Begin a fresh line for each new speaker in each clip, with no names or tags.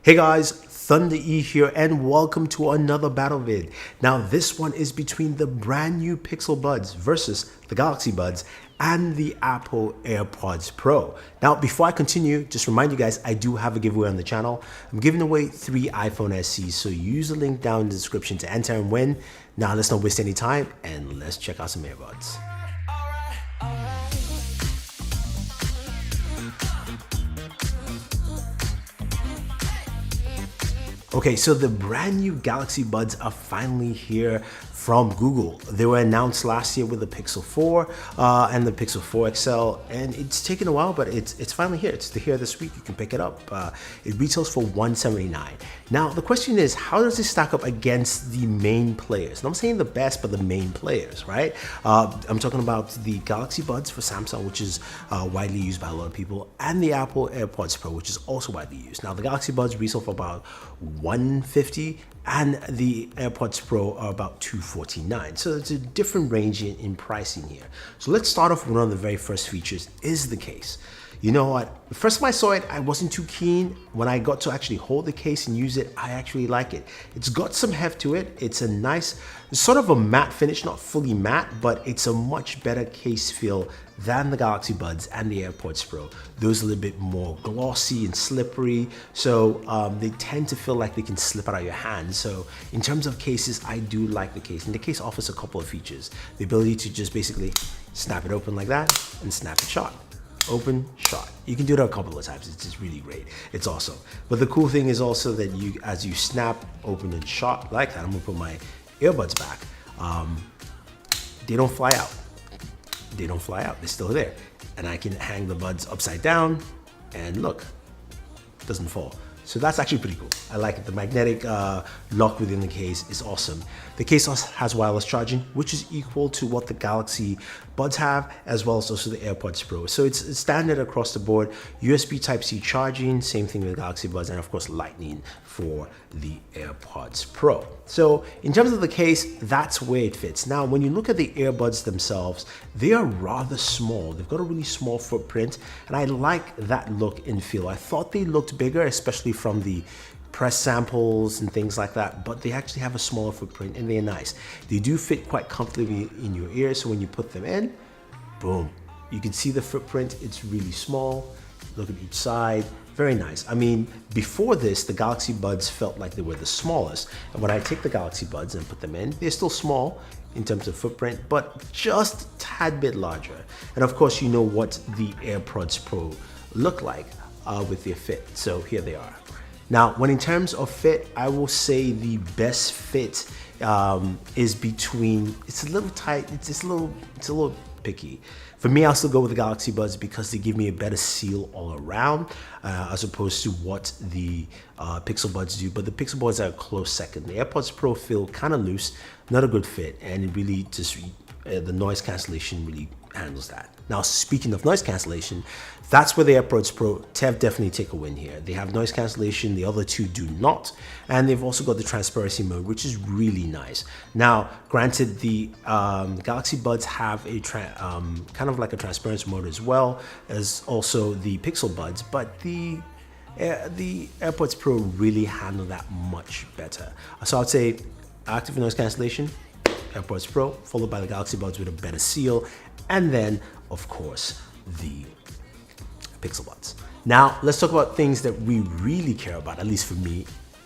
Hey guys, Thunder E here and welcome to another battle vid. Now this one is between the brand new Pixel Buds versus the Galaxy Buds and the Apple AirPods Pro. Now before I continue, just remind you guys I do have a giveaway on the channel. I'm giving away 3 iPhone SEs, so use the link down in the description to enter and win. Now let's not waste any time and let's check out some AirPods. Okay, so the brand new Galaxy Buds are finally here from Google. They were announced last year with the Pixel 4 and the Pixel 4 XL, and it's taken a while, but it's finally here. It's here this week. You can pick it up. It retails for $179. Now, the question is, how does this stack up against the main players? And I'm saying the best, but the main players, right? I'm talking about the Galaxy Buds for Samsung, which is widely used by a lot of people, and the Apple AirPods Pro, which is also widely used. Now, the Galaxy Buds retail for about $150 and the AirPods Pro are about $249. So it's a different range in pricing here. So let's start off with one of the very first features, is the case. You know what? The first time I saw it, I wasn't too keen. When I got to actually hold the case and use it, I actually like it. It's got some heft to it. It's a nice, sort of a matte finish, not fully matte, but it's a much better case feel than the Galaxy Buds and the AirPods Pro. Those are a little bit more glossy and slippery, so they tend to feel like they can slip out of your hand. So in terms of cases, I do like the case, and the case offers a couple of features. The ability to just basically snap it open like that and snap it shut. Open, shot. You can do that a couple of times. It's just really great. It's awesome. But the cool thing is also that as you snap, open, and shot like that, I'm gonna put my earbuds back. They don't fly out. They don't fly out. They're still there, and I can hang the buds upside down, and look, it doesn't fall. So that's actually pretty cool. I like it. The magnetic lock within the case is awesome. The case also has wireless charging, which is equal to what the Galaxy Buds have, as well as also the AirPods Pro. So it's standard across the board. USB Type-C charging, same thing with the Galaxy Buds, and of course Lightning for the AirPods Pro. So in terms of the case, that's where it fits. Now, when you look at the earbuds themselves, they are rather small. They've got a really small footprint, and I like that look and feel. I thought they looked bigger, especially from the press samples and things like that, but they actually have a smaller footprint and they're nice. They do fit quite comfortably in your ear, so when you put them in, boom, you can see the footprint. It's really small. Look at each side. Very nice. I mean, before this, the Galaxy Buds felt like they were the smallest. And when I take the Galaxy Buds and put them in, they're still small in terms of footprint, but just a tad bit larger. And of course, you know what the AirPods Pro look like with their fit. So here they are. Now, when in terms of fit, I will say the best fit is between, it's a little tight, it's a little picky. For me, I'll still go with the Galaxy Buds because they give me a better seal all around as opposed to what the Pixel Buds do. But the Pixel Buds are a close second. The AirPods Pro feel kind of loose, not a good fit, and it really just, the noise cancellation really handles that. Now, speaking of noise cancellation, that's where the AirPods Pro definitely take a win here. They have noise cancellation, the other two do not, and they've also got the transparency mode, which is really nice. Now, granted, the Galaxy Buds have a kind of like a transparency mode as well as also the Pixel Buds, but the AirPods Pro really handle that much better. So I'd say active noise cancellation, AirPods Pro, followed by the Galaxy Buds with a better seal, and then, of course, the Pixel Buds. Now, let's talk about things that we really care about, at least for me,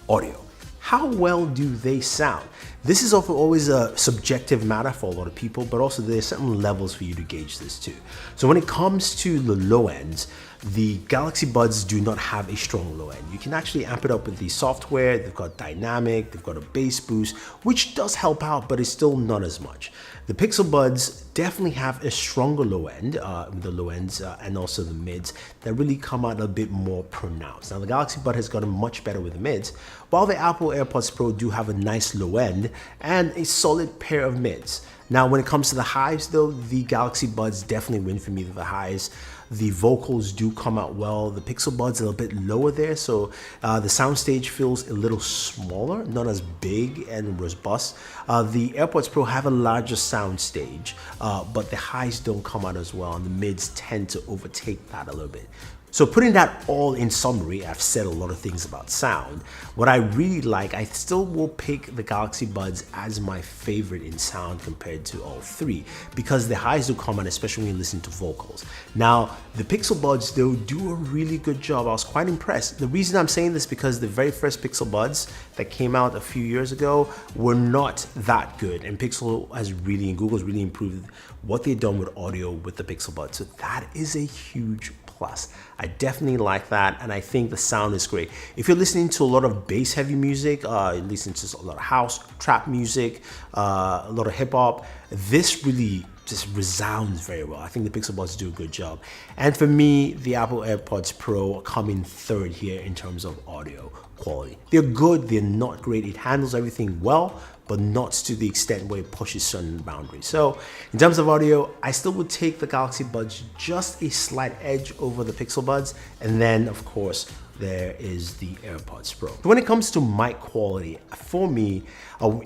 audio. How well do they sound? This is always a subjective matter for a lot of people, but also there's certain levels for you to gauge this too. So when it comes to the low ends, the Galaxy Buds do not have a strong low end. You can actually amp it up with the software. They've got dynamic, they've got a bass boost, which does help out, but it's still not as much. The Pixel Buds definitely have a stronger low end, the low ends and also the mids that really come out a bit more pronounced. Now, the Galaxy Bud has gotten much better with the mids, while the Apple AirPods Pro do have a nice low end and a solid pair of mids. Now, when it comes to the highs though, the Galaxy Buds definitely win for me with the highs. The vocals do come out well. The Pixel Buds are a bit lower there, so the soundstage feels a little smaller, not as big and robust. The AirPods Pro have a larger soundstage, but the highs don't come out as well, and the mids tend to overtake that a little bit. So putting that all in summary, I've said a lot of things about sound. What I really like, I still will pick the Galaxy Buds as my favorite in sound compared to all three, because the highs do come on, especially when you listen to vocals. Now, the Pixel Buds, though, do a really good job. I was quite impressed. The reason I'm saying this because the very first Pixel Buds that came out a few years ago were not that good, and Pixel has really, and Google's really improved what they've done with audio with the Pixel Buds. So that is a huge plus. I definitely like that, and I think the sound is great. If you're listening to a lot of bass heavy music, you're listening to a lot of house, trap music, a lot of hip hop, this really just resounds very well. I think the Pixel Buds do a good job. And for me, the Apple AirPods Pro come in third here in terms of audio quality. They're good, they're not great. It handles everything well, but not to the extent where it pushes certain boundaries. So in terms of audio, I still would take the Galaxy Buds just a slight edge over the Pixel Buds. And then of course, there is the AirPods Pro. When it comes to mic quality, for me,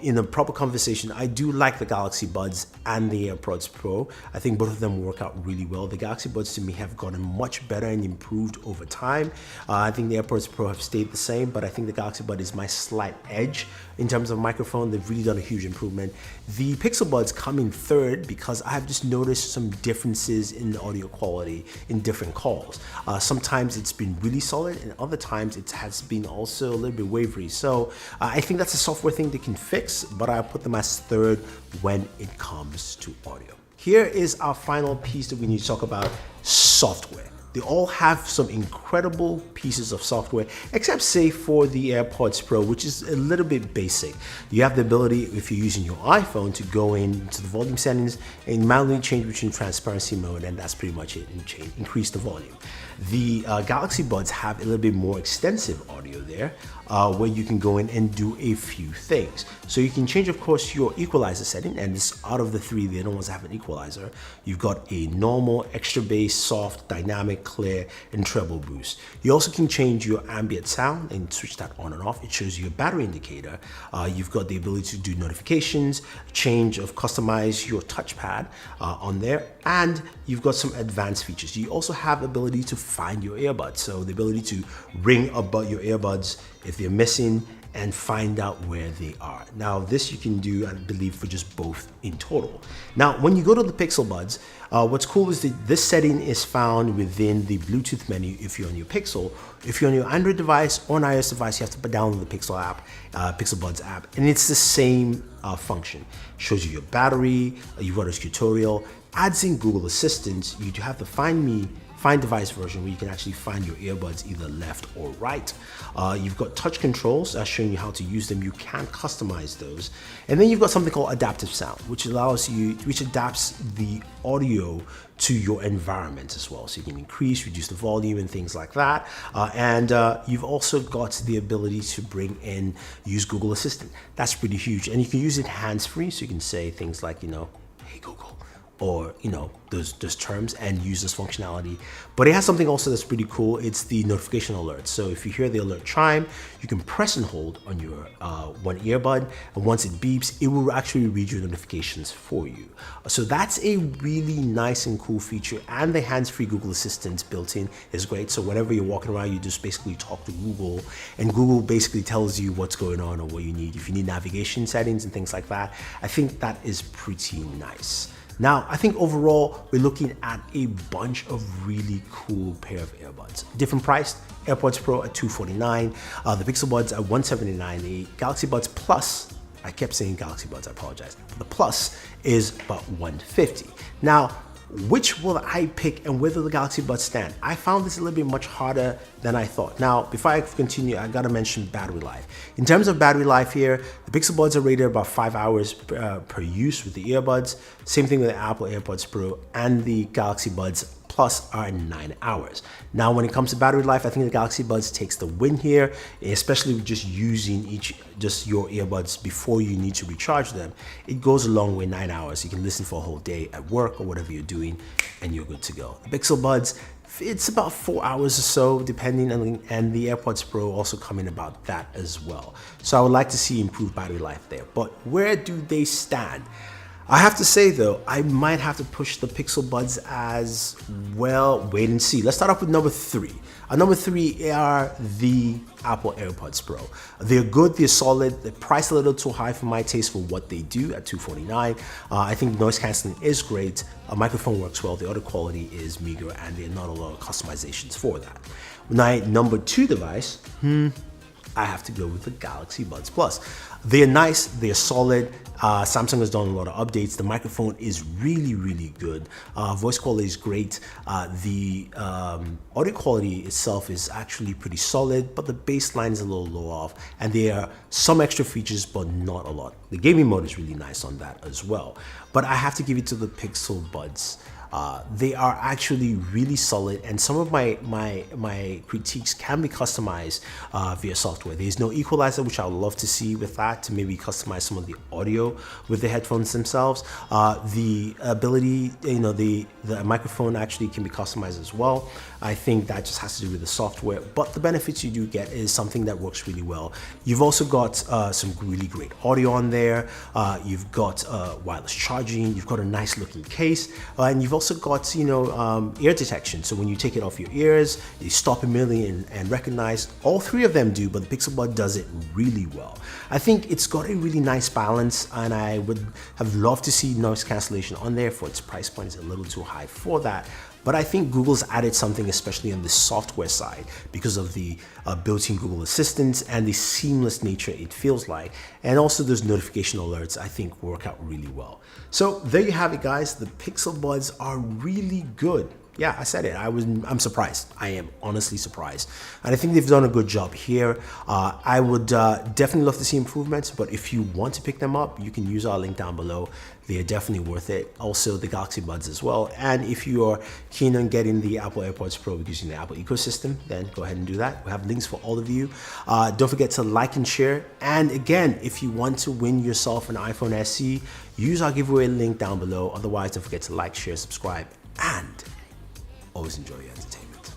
in a proper conversation, I do like the Galaxy Buds and the AirPods Pro. I think both of them work out really well. The Galaxy Buds to me have gotten much better and improved over time. I think the AirPods Pro have stayed the same, but I think the Galaxy Bud is my slight edge in terms of microphone. They've really done a huge improvement. The Pixel Buds come in third because I have just noticed some differences in the audio quality in different calls. Sometimes it's been really solid, and other times it has been also a little bit wavery. So I think that's a software thing they can fix, but I put them as third when it comes to audio. Here is our final piece that we need to talk about: software. They all have some incredible pieces of software, except say for the AirPods Pro, which is a little bit basic. You have the ability, if you're using your iPhone, to go into the volume settings and manually change between transparency mode, and that's pretty much it, and increase the volume. The Galaxy Buds have a little bit more extensive audio there, where you can go in and do a few things. So you can change, of course, your equalizer setting, and this, out of the three, they're the ones that have an equalizer. You've got a normal, extra bass, soft, dynamic, clear, and treble boost. You also can change your ambient sound and switch that on and off. It shows you a battery indicator. You've got the ability to do notifications, customize your touchpad on there, and you've got some advanced features. You also have the ability to find your earbuds. So the ability to ring about your earbuds if they're missing and find out where they are. Now this you can do, I believe, for just both in total. Now when you go to the Pixel Buds, what's cool is that this setting is found within the Bluetooth menu if you're on your Pixel. If you're on your Android device or an iOS device, you have to download the Pixel app, Pixel Buds app, and it's the same function. Shows you your battery, you've got a tutorial, adds in Google Assistant. You have the Find device version where you can actually find your earbuds either left or right. You've got touch controls showing you how to use them. You can customize those. And then you've got something called adaptive sound, which adapts the audio to your environment as well. So you can increase, reduce the volume and things like that. And you've also got the ability to use Google Assistant. That's pretty huge. And you can use it hands-free. So you can say things like, hey Google, or those terms, and use this functionality. But it has something also that's pretty cool. It's the notification alert. So if you hear the alert chime, you can press and hold on your one earbud, and once it beeps, it will actually read your notifications for you. So that's a really nice and cool feature. And the hands-free Google Assistant built in is great. So whenever you're walking around, you just basically talk to Google, and Google basically tells you what's going on or what you need. If you need navigation settings and things like that, I think that is pretty nice. Now, I think overall, we're looking at a bunch of really cool pair of earbuds. Different priced, AirPods Pro at $249, the Pixel Buds at $179, the Galaxy Buds Plus, I kept saying Galaxy Buds, I apologize. The Plus is about $150. Now, which will I pick and where do the Galaxy Buds stand? I found this a little bit much harder than I thought. Now, before I continue, I gotta mention battery life. In terms of battery life here, the Pixel Buds are rated about 5 hours per use with the earbuds. Same thing with the Apple AirPods Pro, and the Galaxy Buds Plus are 9 hours. Now, when it comes to battery life, I think the Galaxy Buds takes the win here, especially with just using your earbuds before you need to recharge them. It goes a long way, 9 hours. You can listen for a whole day at work or whatever you're doing, and you're good to go. The Pixel Buds, it's about 4 hours or so, depending on, and the AirPods Pro also come in about that as well. So I would like to see improved battery life there. But where do they stand? I have to say though, I might have to push the Pixel Buds as well. Wait and see. Let's start off with number 3. Number 3 are the Apple AirPods Pro. They're good, they're solid, they're priced a little too high for my taste for what they do at $249. I think noise cancelling is great, a microphone works well, the audio quality is meager, and there are not a lot of customizations for that. My number 2 device, I have to go with the Galaxy Buds Plus. They're nice, they're solid. Samsung has done a lot of updates. The microphone is really, really good. Voice quality is great. The audio quality itself is actually pretty solid, but the baseline is a little low off. And there are some extra features, but not a lot. The gaming mode is really nice on that as well. But I have to give it to the Pixel Buds. They are actually really solid, and some of my critiques can be customized via software. There's no equalizer, which I would love to see with that, to maybe customize some of the audio with the headphones themselves. The ability, the microphone actually can be customized as well. I think that just has to do with the software, but the benefits you do get is something that works really well. You've also got some really great audio on there. You've got wireless charging. You've got a nice looking case, and you've also got ear detection. So when you take it off your ears, they stop immediately and recognize. All 3 of them do, but the Pixel Bud does it really well. I think it's got a really nice balance, and I would have loved to see noise cancellation on there. For its price point, it's a little too high for that. But I think Google's added something, especially on the software side, because of the built-in Google Assistant and the seamless nature it feels like. And also those notification alerts, I think, work out really well. So there you have it, guys. The Pixel Buds are really good. Yeah, I said it. I'm surprised. I am honestly surprised. And I think they've done a good job here. I would definitely love to see improvements, but if you want to pick them up, you can use our link down below. They are definitely worth it. Also, the Galaxy Buds as well. And if you are keen on getting the Apple AirPods Pro using the Apple ecosystem, then go ahead and do that. We have links for all of you. Don't forget to like and share. And again, if you want to win yourself an iPhone SE, use our giveaway link down below. Otherwise, don't forget to like, share, subscribe, and always enjoy your entertainment.